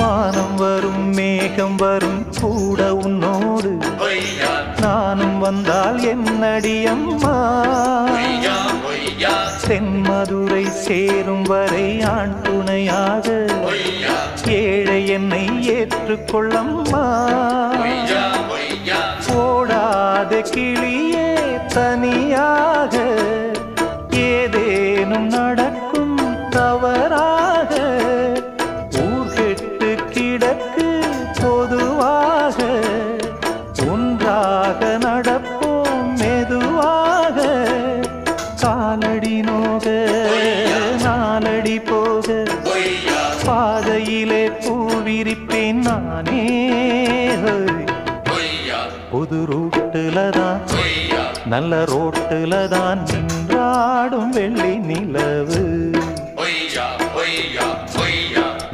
வானம் வரும் மேகம் வரும் கூட உன்னோடு நானும் வந்தால் என்னடி அம்மா தென்மதுரை சேரும் வரை ஆண் துணையாக ஏழை என்னை ஏற்றுக்கொள்ளம்மா ஓடாத கிளியே தனியாக ஏதேனும் நடக்கும் தவறாக ஊர் கெட்டு கிடக்கு பொதுவாக ஒன்றாக நடப்போம் மெதுவாக காலடி நோக நாலடி போக பாதையிலே பூவிரிப்பேன் நானே புது ரூட்டுல தான் நல்ல ரோட்டுல தான் நின்றாடும் வெள்ளி நிலவு